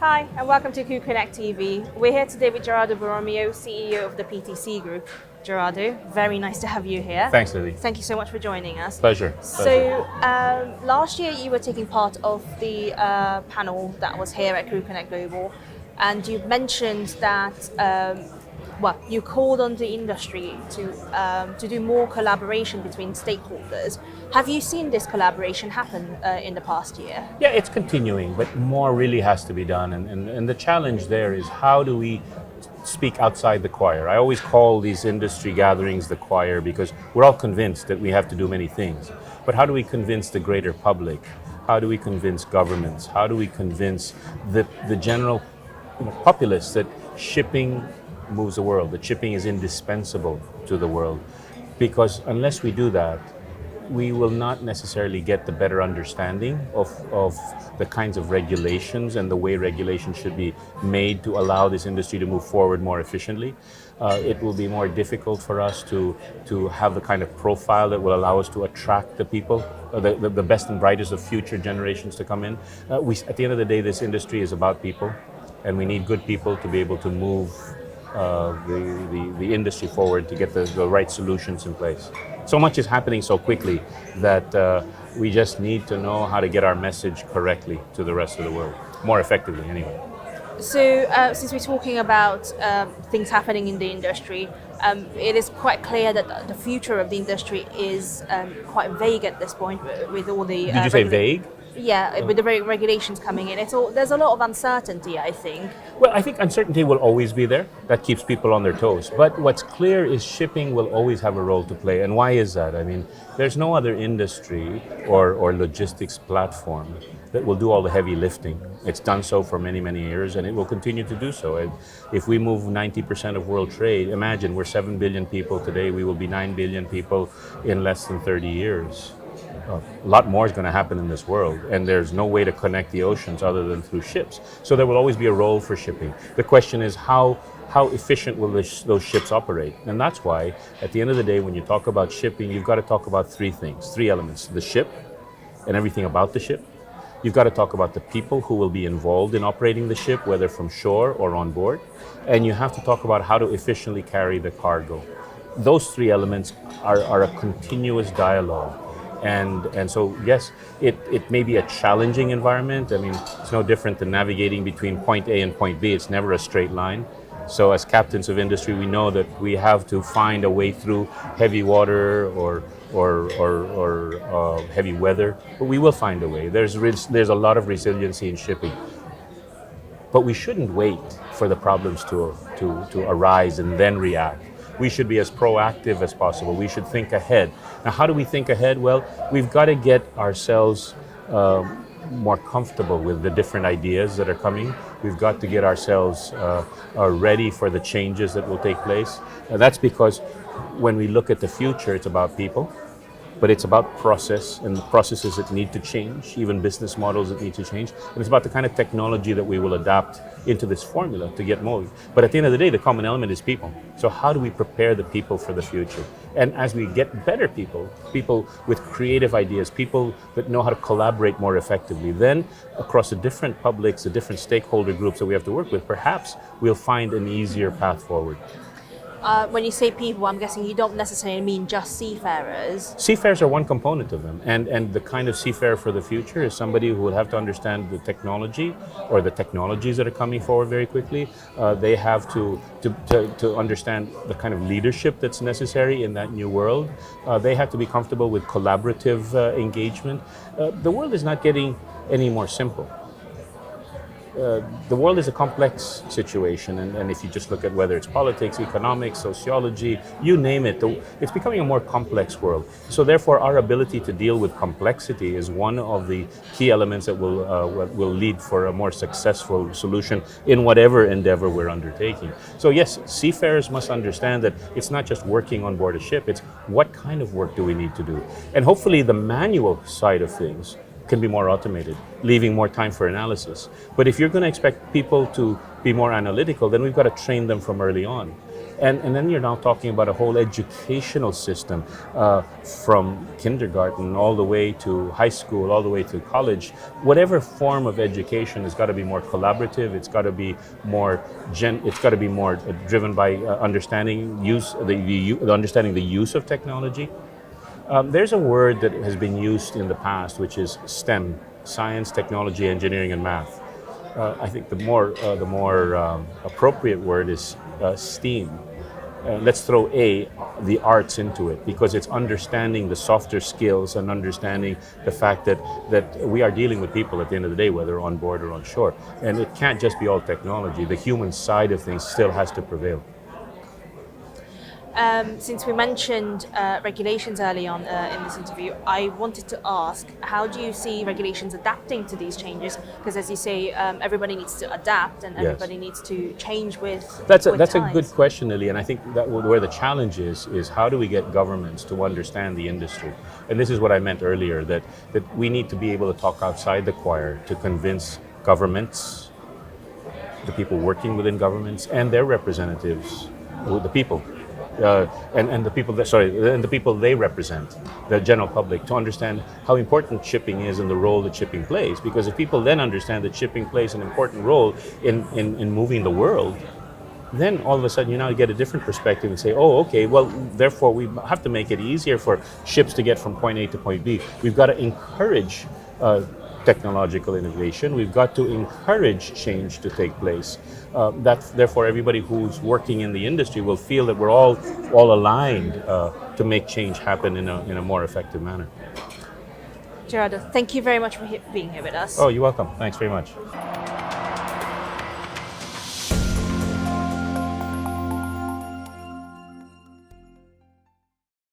Hi, and welcome to CrewConnect TV. We're here today with Gerardo Borromeo, CEO of the PTC Group. Gerardo, very nice to have you here. Thanks, Lily. Thank you so much for joining us. Pleasure. So, last year you were taking part of the panel that was here at CrewConnect Global, and you mentioned that you called on the industry to do more collaboration between stakeholders. Have you seen this collaboration happen in the past year? Yeah, it's continuing, but more really has to be done. And the challenge there is, how do we speak outside the choir? I always call these industry gatherings the choir because we're all convinced that we have to do many things. But how do we convince the greater public? How do we convince governments? How do we convince the general populace that shipping moves the world, that shipping is indispensable to the world? Because unless we do that, we will not necessarily get the better understanding of the kinds of regulations and the way regulations should be made to allow this industry to move forward more efficiently. It will be more difficult for us to have the kind of profile that will allow us to attract the people, the best and brightest of future generations to come in. At the end of the day, this industry is about people, and we need good people to be able to move the industry forward, to get the right solutions in place. So much is happening so quickly that we just need to know how to get our message correctly to the rest of the world, more effectively anyway. So since we're talking about things happening in the industry, it is quite clear that the future of the industry is quite vague at this point with all the... Did you say vague? Yeah, with the regulations coming in, there's a lot of uncertainty, I think. Well, I think uncertainty will always be there. That keeps people on their toes. But what's clear is shipping will always have a role to play. And why is that? I mean, there's no other industry or logistics platform that will do all the heavy lifting. It's done so for many, many years, and it will continue to do so. And if we move 90% of world trade, imagine we're 7 billion people today, we will be 9 billion people in less than 30 years. A lot more is going to happen in this world, and there's no way to connect the oceans other than through ships. So there will always be a role for shipping. The question is how efficient will those ships operate? And that's why, at the end of the day, when you talk about shipping, you've got to talk about three things, three elements: the ship and everything about the ship. You've got to talk about the people who will be involved in operating the ship, whether from shore or on board. And you have to talk about how to efficiently carry the cargo. Those three elements are a continuous dialogue. And so, yes, it may be a challenging environment. I mean, it's no different than navigating between point A and point B. It's never a straight line. So as captains of industry, we know that we have to find a way through heavy water or heavy weather, but we will find a way. There's a lot of resiliency in shipping. But we shouldn't wait for the problems to arise and then react. We should be as proactive as possible. We should think ahead. Now, how do we think ahead? Well, we've got to get ourselves more comfortable with the different ideas that are coming. We've got to get ourselves ready for the changes that will take place. That's because when we look at the future, it's about people, but it's about process and the processes that need to change, even business models that need to change. And it's about the kind of technology that we will adapt into this formula to get moving. But at the end of the day, the common element is people. So how do we prepare the people for the future? And as we get better people with creative ideas, people that know how to collaborate more effectively, then across the different publics, the different stakeholder groups that we have to work with, perhaps we'll find an easier path forward. When you say people, I'm guessing you don't necessarily mean just seafarers. Seafarers are one component of them, and the kind of seafarer for the future is somebody who will have to understand the technology or the technologies that are coming forward very quickly. They have to understand the kind of leadership that's necessary in that new world. They have to be comfortable with collaborative engagement. The world is not getting any more simple. The world is a complex situation, and if you just look at whether it's politics, economics, sociology, you name it, it's becoming a more complex world. So therefore, our ability to deal with complexity is one of the key elements that will lead for a more successful solution in whatever endeavor we're undertaking. So yes, seafarers must understand that it's not just working on board a ship, it's what kind of work do we need to do. And hopefully the manual side of things can be more automated, leaving more time for analysis. But if you're going to expect people to be more analytical, then we've got to train them from early on. And then you're now talking about a whole educational system from kindergarten all the way to high school, all the way to college. Whatever form of education has got to be more collaborative. It's got to be more it's got to be more driven by understanding understanding the use of technology. There's a word that has been used in the past, which is STEM: science, technology, engineering, and math. I think the more appropriate word is STEAM. Let's throw the arts into it, because it's understanding the softer skills and understanding the fact that we are dealing with people at the end of the day, whether on board or on shore. And it can't just be all technology. The human side of things still has to prevail. Since we mentioned regulations early on in this interview, I wanted to ask, how do you see regulations adapting to these changes? Because as you say, everybody needs to adapt and everybody needs to change with That's times. a good question, Lily, and I think that where the challenge is how do we get governments to understand the industry? And this is what I meant earlier, that we need to be able to talk outside the choir to convince governments, the people working within governments, and their representatives, the people. And the people they represent, the general public, to understand how important shipping is and the role that shipping plays. Because if people then understand that shipping plays an important role in moving the world, then all of a sudden you now get a different perspective and say, oh, okay, well, therefore we have to make it easier for ships to get from point A to point B. We've got to encourage technological innovation. We've got to encourage change to take place. Therefore, everybody who's working in the industry will feel that we're all aligned to make change happen in a more effective manner. Gerardo, thank you very much for being here with us. Oh, you're welcome. Thanks very much.